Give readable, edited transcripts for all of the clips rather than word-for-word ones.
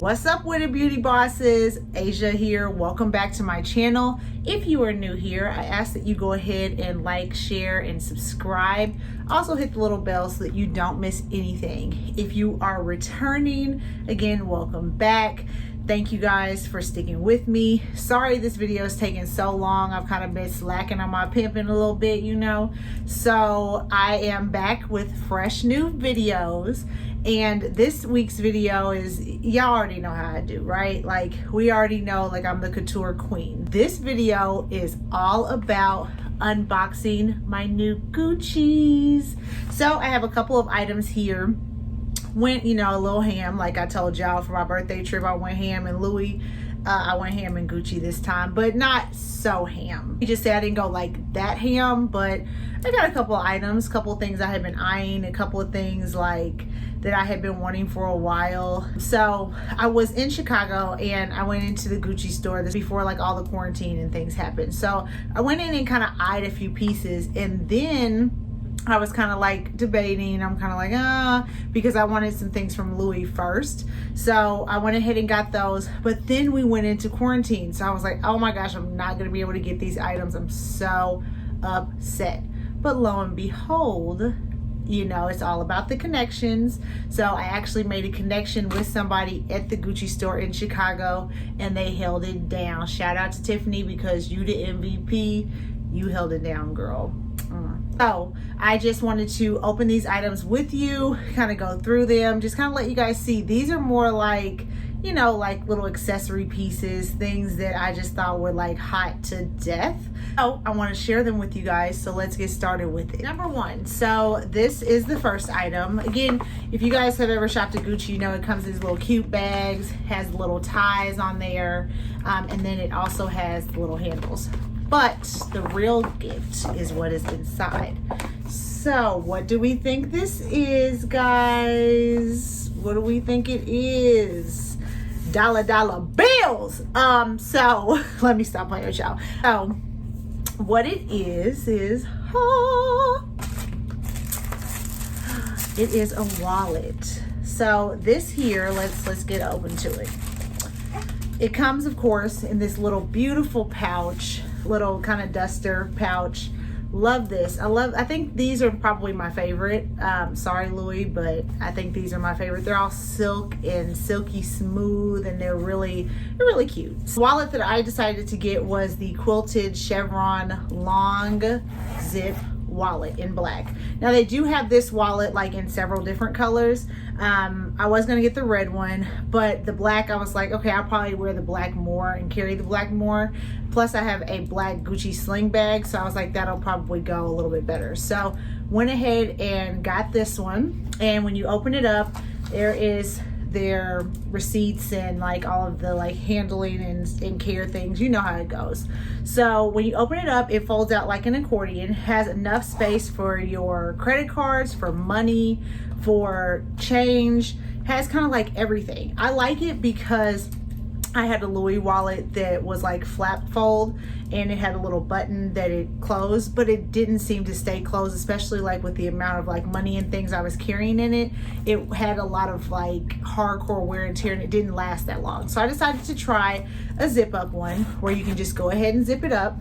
What's up with it, beauty bosses? Asia here. Welcome back to my channel. If you are new here, I ask that you go ahead and like, share, and subscribe. Also hit the little bell so that you don't miss anything. If you are returning, again, welcome back. Thank you guys for sticking with me. Sorry this video is taking so long. I've kind of been slacking on my pimping a little bit, you know. So I am back with fresh new videos. And this week's video is, y'all already know how I do, right? Like, we already know, like, I'm the couture queen. This video is all about unboxing my new Gucci's. So I have a couple of items here. Went, you know, a little ham, like I told y'all for my birthday trip. I went ham in Louis. I went ham in Gucci this time, but not so ham. You just say I didn't go like that ham, but I got a couple of items, couple of things I had been eyeing, a couple of things like that I had been wanting for a while. So I was in Chicago and I went into the Gucci store this before like all the quarantine and things happened. So I went in and kind of eyed a few pieces, and then I was kind of like debating. I'm kind of like, because I wanted some things from Louis first. So I went ahead and got those, but then we went into quarantine. So I was like, oh my gosh, I'm not going to be able to get these items. I'm so upset. But lo and behold, you know, it's all about the connections. So I actually made a connection with somebody at the Gucci store in Chicago, and they held it down. Shout out to Tiffany, because you the MVP. You held it down, girl. So I just wanted to open these items with you, kind of go through them, just kind of let you guys see. These are more like, you know, like little accessory pieces, things that I just thought were like hot to death. So I want to share them with you guys. So let's get started with it. Number one, so this is the first item. Again, if you guys have ever shopped at Gucci, you know it comes in these little cute bags, has little ties on there, and then it also has little handles. But the real gift is what is inside. So what do we think this is, guys? What do we think it is? Dollar bills. So let me stop playing with y'all. So what it is it is a wallet. So this here, let's get open to it. It comes, of course, in this little beautiful pouch, little kind of duster pouch. Love this. I think these are probably my favorite. Sorry, Louis, but I think these are my favorite. They're all silk and silky smooth, and they're really cute. The wallet that I decided to get was the quilted chevron long zip wallet in black. Now they do have this wallet like in several different colors. I was gonna get the red one, but the black, I was like, okay, I'll probably wear the black more and carry the black more. Plus I have a black Gucci sling bag, so I was like, that'll probably go a little bit better. So went ahead and got this one, and when you open it up, there is their receipts and like all of the like handling and care things. You know how it goes. So when you open it up, it folds out like an accordion, has enough space for your credit cards, for money, for change, has kind of like everything. I like it because I had a Louis wallet that was like flap fold, and it had a little button that it closed, but it didn't seem to stay closed, especially like with the amount of like money and things I was carrying in it. It had a lot of like hardcore wear and tear, and it didn't last that long. So I decided to try a zip up one where you can just go ahead and zip it up.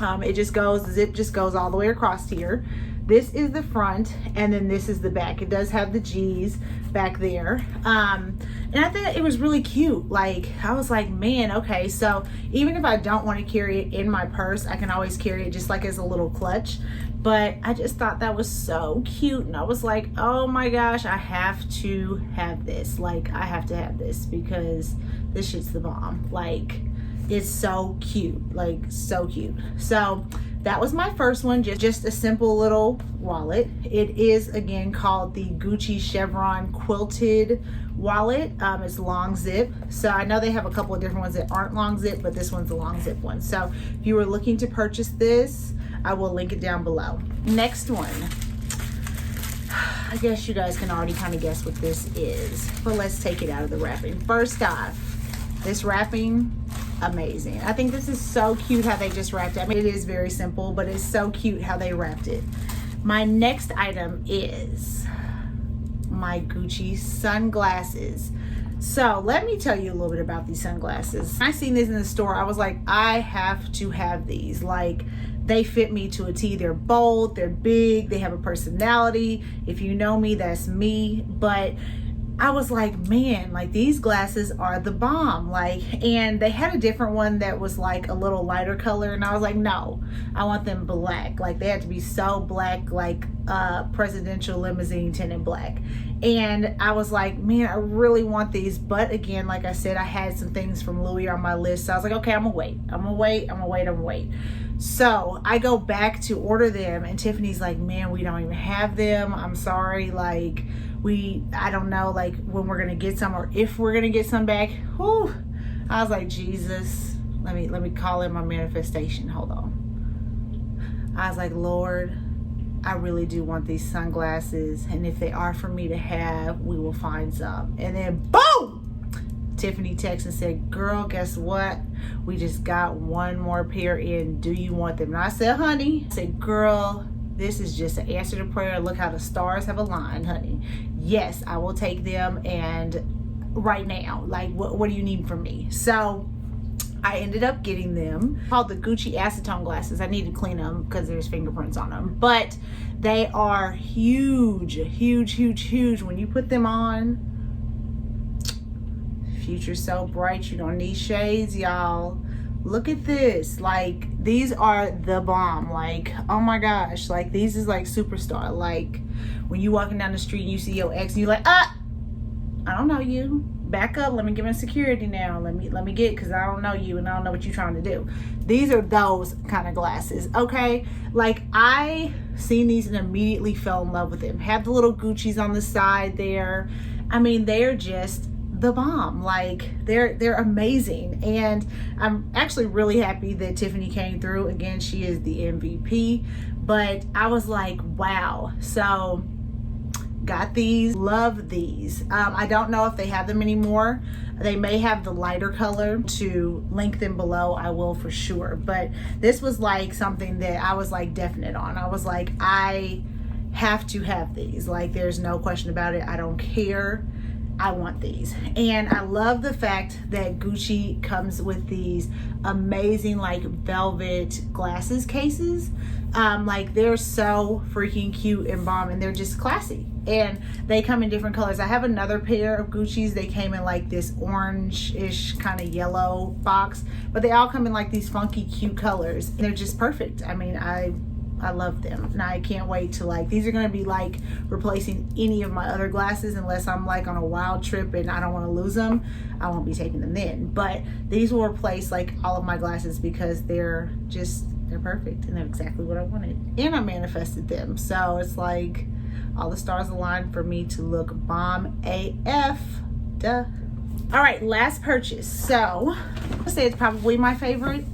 It just goes, the zip just goes all the way across here. This is the front, and then this is the back. It does have the G's back there. And I think it was really cute. Like, I was like, man, okay, so even if I don't want to carry it in my purse, I can always carry it just like as a little clutch. But I just thought that was so cute, and I was like, oh my gosh, I have to have this. Like, I have to have this because this shit's the bomb. Like, it's so cute, like so cute. So that was my first one, just a simple little wallet. It is again called the Gucci chevron quilted wallet. It's long zip. So I know they have a couple of different ones that aren't long zip, but this one's the long zip one. So if you were looking to purchase this, I will link it down below. Next one. I guess you guys can already kind of guess what this is, but let's take it out of the wrapping. First off, this wrapping, amazing. I think this is so cute how they just wrapped it. I mean, it is very simple, but it's so cute how they wrapped it. My next item is my Gucci sunglasses. So let me tell you a little bit about these sunglasses. I seen these in the store. I was like, I have to have these. Like, they fit me to a T. They're bold, they're big, they have a personality. If you know me, that's me. But I was like, man, like these glasses are the bomb. Like, and they had a different one that was like a little lighter color, and I was like, no, I want them black. Like, they had to be so black, like presidential limousine tinted black. And I was like, man, I really want these. But again, like I said, I had some things from Louis on my list, so I was like, okay, I'm gonna wait. So I go back to order them, and Tiffany's like, man, we don't even have them. I'm sorry, like I don't know, like when we're gonna get some, or if we're gonna get some back. Whew. I was like, Jesus, let me call in my manifestation. Hold on. I was like, Lord, I really do want these sunglasses, and if they are for me to have, we will find some. And then boom, Tiffany texted and said, girl, guess what? We just got one more pair in. Do you want them? And I said, honey, I said, girl, this is just an answer to prayer. Look how the stars have aligned, honey. Yes, I will take them, and right now, like, what do you need from me? So I ended up getting them, called the Gucci Acetone glasses. I need to clean them because there's fingerprints on them, but they are huge. When you put them on, future's so bright, you don't need shades, y'all. Look at this. Like, these are the bomb. Like, oh my gosh, like these is like superstar. Like when you walking down the street and you see your ex and you're like, I don't know you, back up, let me give him security now, let me get, because I don't know you and I don't know what you're trying to do. These are those kind of glasses, okay? Like, I seen these and immediately fell in love with them. Have the little Gucci's on the side there. I mean, they're just the bomb. Like, they're amazing, and I'm actually really happy that Tiffany came through. Again, she is the MVP, but I was like, wow. So got these, love these. I don't know if they have them anymore. They may have the lighter color. To link them below, I will for sure. But this was like something that I was like definite on. I was like, I have to have these. Like, there's no question about it. I don't care. I want these. And I love the fact that Gucci comes with these amazing like velvet glasses cases. Like, they're so freaking cute and bomb, and they're just classy, and they come in different colors. I have another pair of Gucci's. They came in like this orange-ish kind of yellow box, but they all come in like these funky cute colors, and they're just perfect. I mean, I love them, and I can't wait to, like, these are going to be like replacing any of my other glasses, unless I'm like on a wild trip and I don't want to lose them. I won't be taking them then, but these will replace like all of my glasses because they're perfect, and they're exactly what I wanted, and I manifested them. So it's like all the stars aligned for me to look bomb AF. Duh. All right, last purchase. So I'll say it's probably my favorite,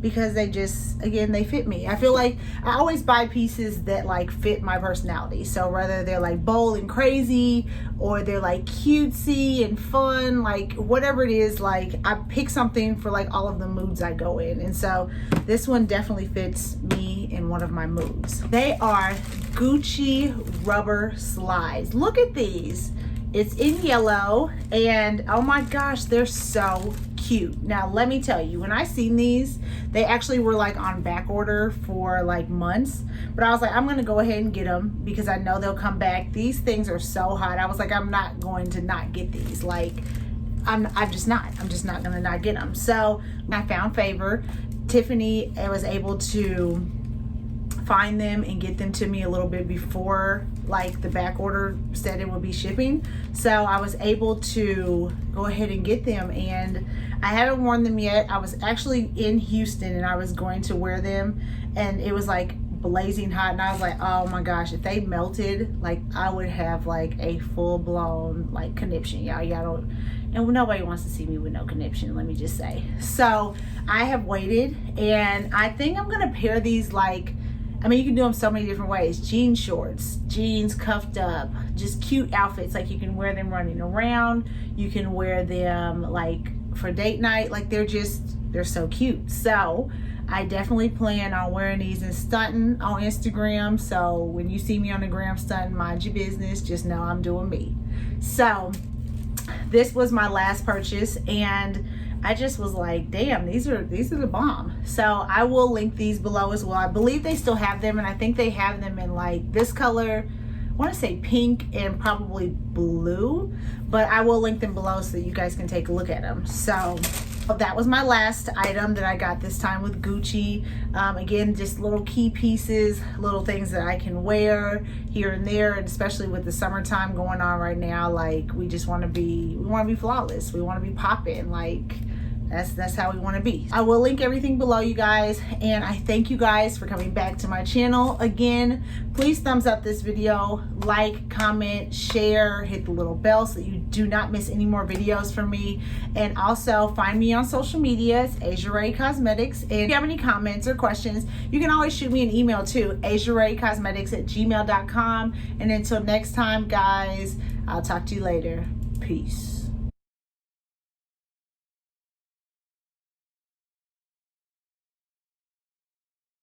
because they just, again, they fit me. I feel like I always buy pieces that like fit my personality. So whether they're like bold and crazy, or they're like cutesy and fun, like whatever it is, like I pick something for like all of the moods I go in. And so this one definitely fits me in one of my moods. They are Gucci rubber slides. Look at these. It's in yellow, and oh my gosh, they're so cute. Now let me tell you, when I seen these, they actually were like on back order for like months, but I was like, I'm gonna go ahead and get them because I know they'll come back. These things are so hot. I was like, I'm not going to not get these. Like, I'm just not gonna not get them. So I found favor. Tiffany was able to find them and get them to me a little bit before like the back order said it would be shipping. So I was able to go ahead and get them, and I haven't worn them yet. I was actually in Houston and I was going to wear them, and it was like blazing hot, and I was like, oh my gosh, if they melted, like I would have like a full-blown like conniption. Y'all don't, and nobody wants to see me with no conniption, let me just say. So I have waited, and I think I'm gonna pair these, like, I mean, you can do them so many different ways. Jean shorts, jeans cuffed up, just cute outfits. Like, you can wear them running around. You can wear them like for date night. Like, they're so cute. So I definitely plan on wearing these and stunting on Instagram. So when you see me on the gram stunting, mind your business. Just know I'm doing me. So this was my last purchase, and I just was like, damn, these are the bomb. So I will link these below as well. I believe they still have them, and I think they have them in like this color, I want to say pink and probably blue, but I will link them below so that you guys can take a look at them. So that was my last item that I got this time with Gucci. Again, just little key pieces, little things that I can wear here and there, and especially with the summertime going on right now, like we want to be flawless. We want to be popping, like that's how we want to be. I will link everything below, you guys, and I thank you guys for coming back to my channel again. Please thumbs up this video, like, comment, share, hit the little bell so that you do not miss any more videos from me. And also find me on social media. It's Rae Cosmetics. And if you have any comments or questions, you can always shoot me an email to AsiaRaeCosmetics@gmail.com. And until next time, guys, I'll talk to you later. Peace.